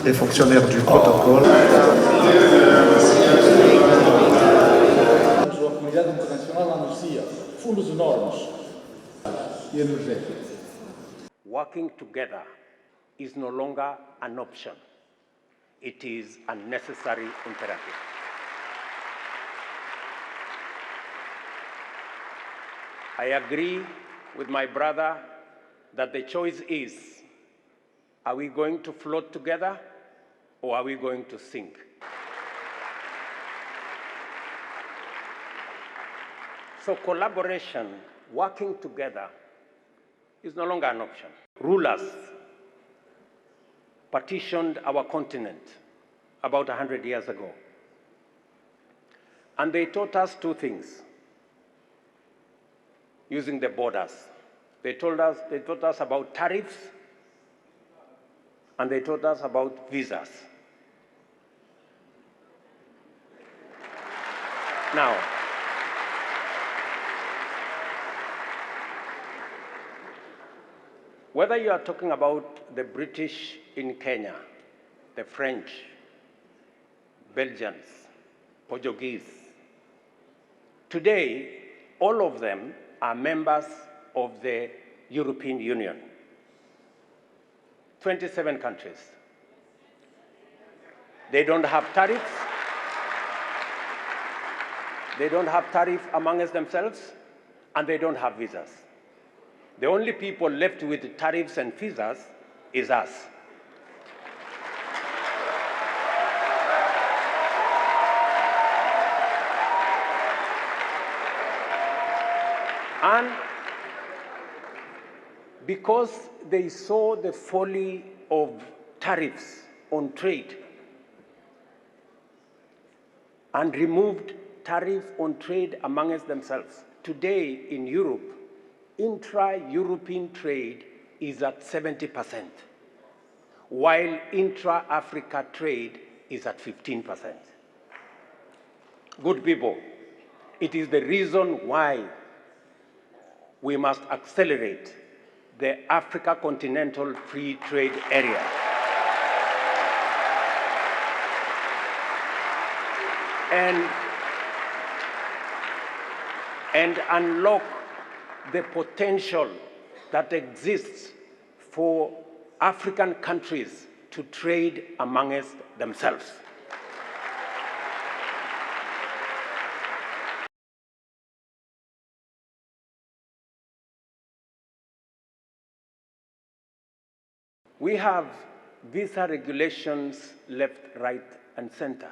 Les fonctionnaires du protocole. A comunidade internacional anuncia fundos enormes e energéticos. Working together is no longer an option. It is a necessary imperative. I agree with my brother that the choice is, are we going to float together or are we going to sink? So collaboration, working together, is no longer an option. Rulers partitioned our continent about 100 years ago. And they taught us two things using the borders. They taught us about tariffs, and they taught us about visas. Now, whether you are talking about the British in Kenya, the French, Belgians, Portuguese, today, all of them are members of the European Union. 27 countries. They don't have tariffs. They don't have tariff amongst themselves, and they don't have visas. The only people left with tariffs and visas is us. And because they saw the folly of tariffs on trade and removed tariff on trade amongst themselves, today in Europe, intra-European trade is at 70%, while intra-Africa trade is at 15%. Good people, it is the reason why we must accelerate the Africa Continental Free Trade Area. And unlock the potential that exists for African countries to trade amongst themselves. We have visa regulations left, right, and center.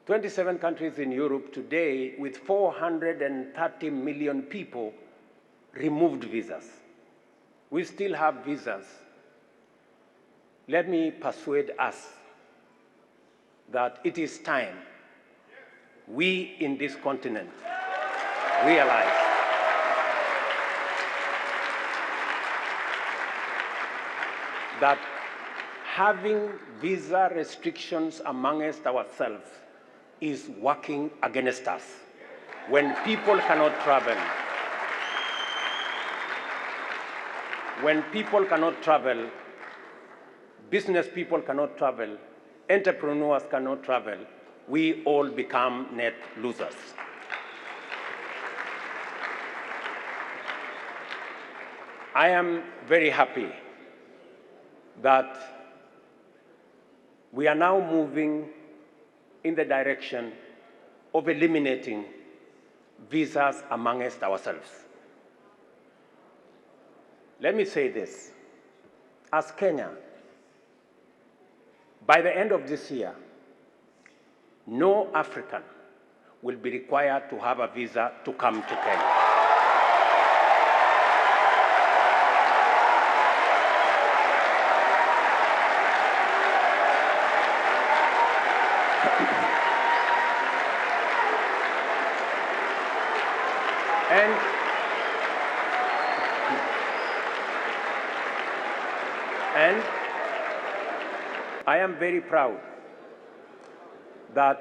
27 countries in Europe today, with 430 million people, removed visas. We still have visas. Let me persuade us that it is time we in this continent realize that having visa restrictions amongst ourselves is working against us. When people cannot travel, business people cannot travel, entrepreneurs cannot travel, we all become net losers. I am very happy that we are now moving in the direction of eliminating visas amongst ourselves. Let me say this. as Kenya, by the end of this year, no African will be required to have a visa to come to Kenya. And I am very proud that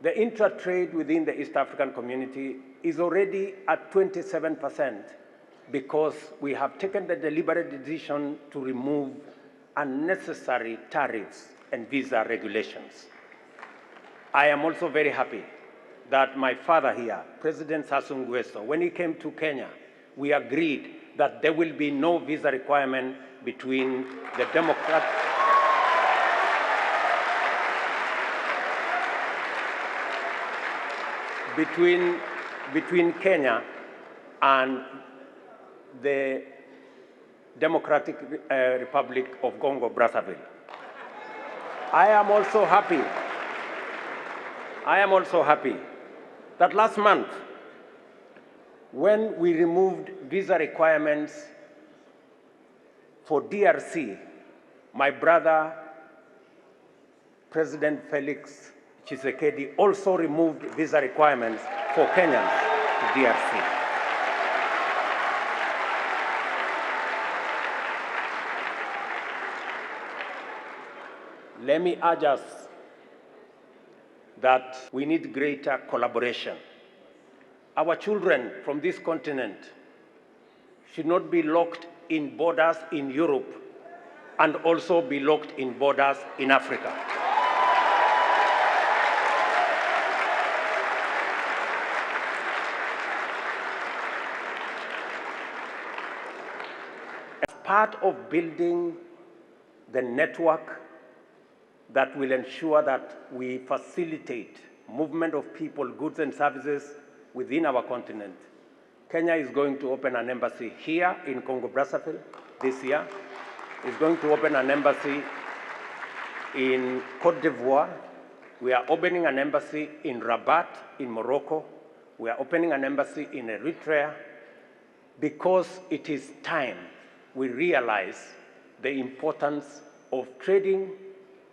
the intra-trade within the East African community is already at 27% because we have taken the deliberate decision to remove unnecessary tariffs and visa regulations. I am also very happy that my father here, President Sassou Nguesso, when he came to Kenya, we agreed that there will be no visa requirement between the between Kenya and the Democratic Republic of Congo, Brazzaville. I am also happy that last month, when we removed visa requirements for DRC, my brother, President Felix Tshisekedi, also removed visa requirements for Kenyans to DRC. Let me urge us that we need greater collaboration. Our children from this continent should not be locked in borders in Europe and also be locked in borders in Africa. As part of building the network that will ensure that we facilitate movement of people, goods and services within our continent, Kenya is going to open an embassy here in Congo-Brazzaville this year. It's going to open an embassy in Côte d'Ivoire. We are opening an embassy in Rabat in Morocco. We are opening an embassy in Eritrea because it is time we realize the importance of trading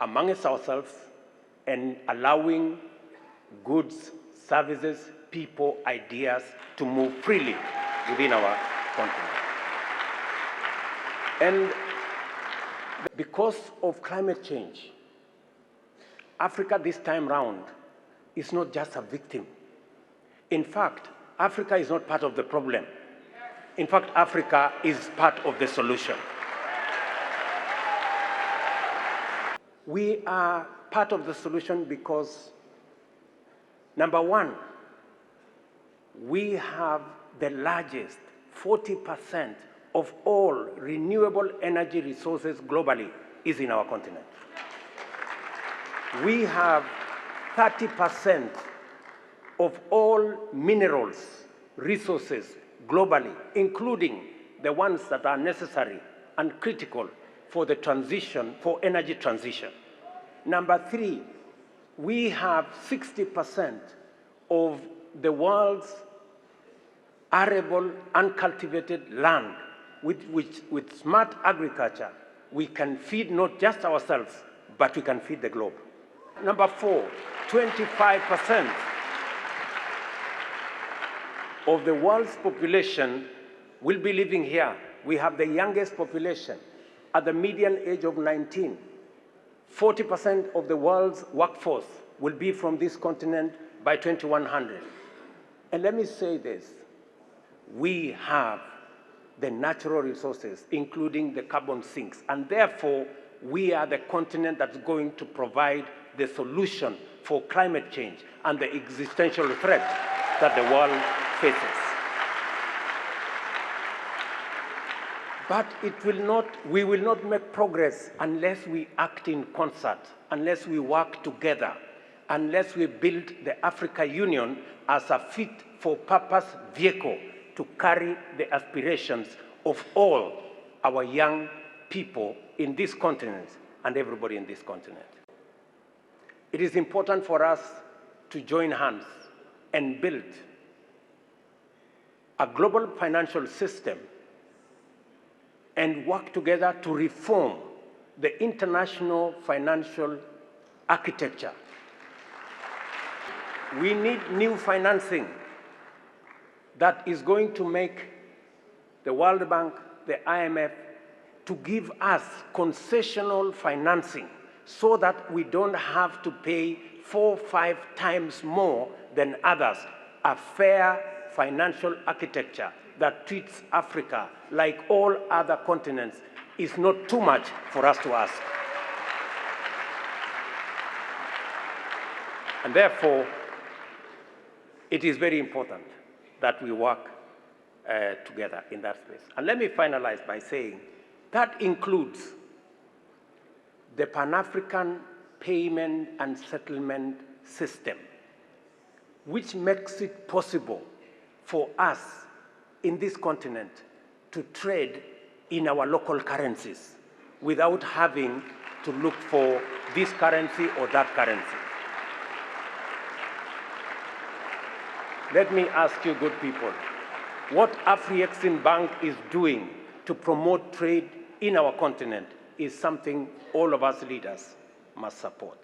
amongst ourselves and allowing goods, services, people, ideas to move freely within our continent. And because of climate change, Africa this time round is not just a victim. In fact, Africa is not part of the problem. In fact, Africa is part of the solution. We are part of the solution because, number one, we have the largest 40% of all renewable energy resources globally is in our continent. We have 30% of all minerals resources globally, including the ones that are necessary and critical for the transition, for energy transition. Number three, we have 60% of the world's arable, uncultivated land, with smart agriculture, we can feed not just ourselves, but we can feed the globe. Number four, 25% of the world's population will be living here. We have the youngest population at the median age of 19. 40% of the world's workforce will be from this continent by 2100. And let me say this, we have the natural resources, including the carbon sinks, and therefore we are the continent that's going to provide the solution for climate change and the existential threat that the world faces. But we will not make progress unless we act in concert, unless we work together, unless we build the Africa Union as a fit-for-purpose vehicle to carry the aspirations of all our young people in this continent and everybody in this continent. It is important for us to join hands and build a global financial system and work together to reform the international financial architecture. We need new financing that is going to make the World Bank, the IMF, to give us concessional financing so that we don't have to pay 4 or 5 times more than others. A fair financial architecture that treats Africa like all other continents is not too much for us to ask. And therefore, it is very important that we work together in that space. And let me finalize by saying that includes the Pan-African payment and settlement system, which makes it possible for us in this continent to trade in our local currencies without having to look for this currency or that currency. Let me ask you, good people, what Afrexim is doing to promote trade in our continent is something all of us leaders must support.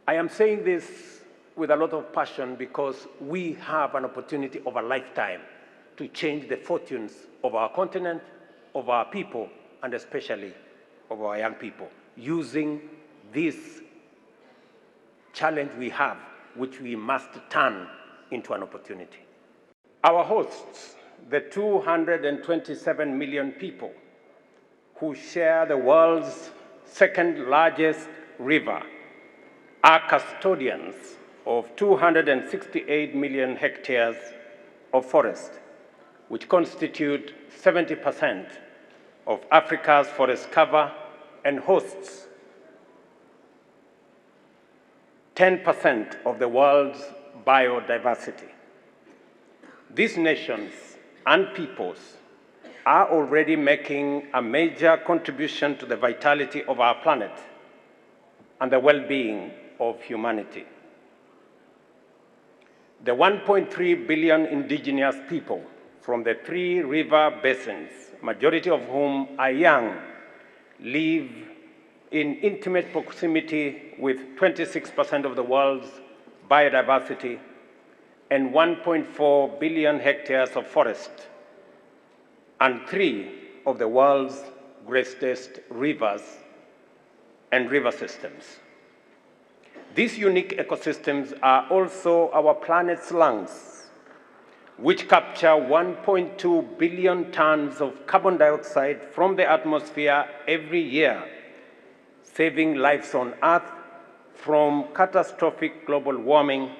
I am saying this with a lot of passion because we have an opportunity of a lifetime to change the fortunes of our continent, of our people, and especially of our young people, using this challenge we have, which we must turn into an opportunity. Our hosts, the 227 million people who share the world's second largest river, are custodians of 268 million hectares of forest, which constitute 70% of Africa's forest cover and hosts 10% of the world's biodiversity. These nations and peoples are already making a major contribution to the vitality of our planet and the well-being of humanity. The 1.3 billion indigenous people from the 3 river basins, majority of whom are young, live in intimate proximity with 26% of the world's biodiversity and 1.4 billion hectares of forest and 3 of the world's greatest rivers and river systems. These unique ecosystems are also our planet's lungs, which capture 1.2 billion tons of carbon dioxide from the atmosphere every year, saving lives on Earth from catastrophic global warming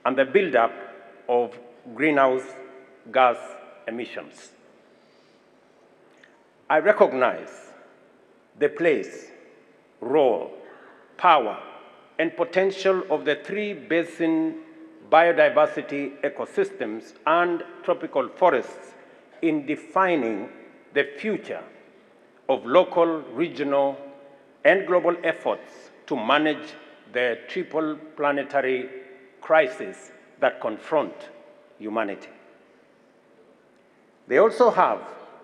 and the buildup of greenhouse gas emissions. I recognize the place, role, power, and potential of the 3 basin biodiversity ecosystems and tropical forests in defining the future of local, regional, and global efforts to manage the triple planetary crisis that confront humanity. They also have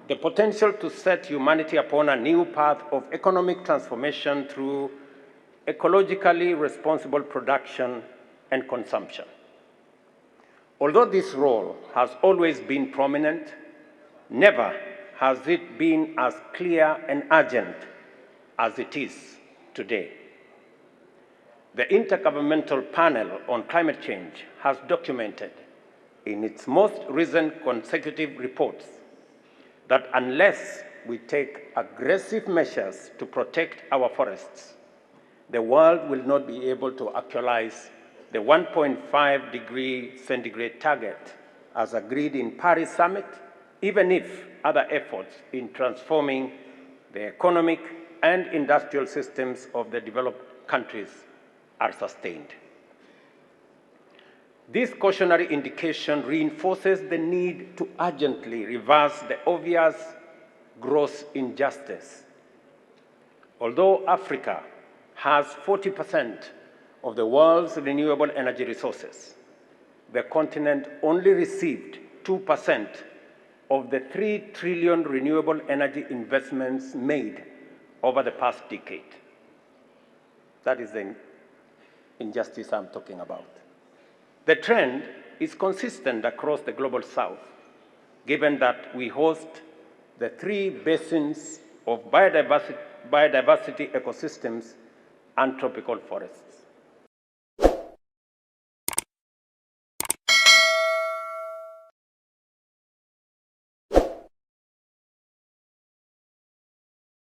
the potential to set humanity upon a new path of economic transformation through ecologically responsible production and consumption. Although this role has always been prominent, never has it been as clear and urgent as it is today. The Intergovernmental Panel on Climate Change has documented in its most recent consecutive reports that unless we take aggressive measures to protect our forests, the world will not be able to actualize the 1.5 degree centigrade target as agreed in Paris Summit, even if other efforts in transforming the economic and industrial systems of the developed countries are sustained. This cautionary indication reinforces the need to urgently reverse the obvious gross injustice. Although Africa has 40% of the world's renewable energy resources, the continent only received 2% of the 3 trillion renewable energy investments made over the past decade. That is the injustice I'm talking about. The trend is consistent across the global south, given that we host the 3 basins of biodiversity ecosystems and tropical forests.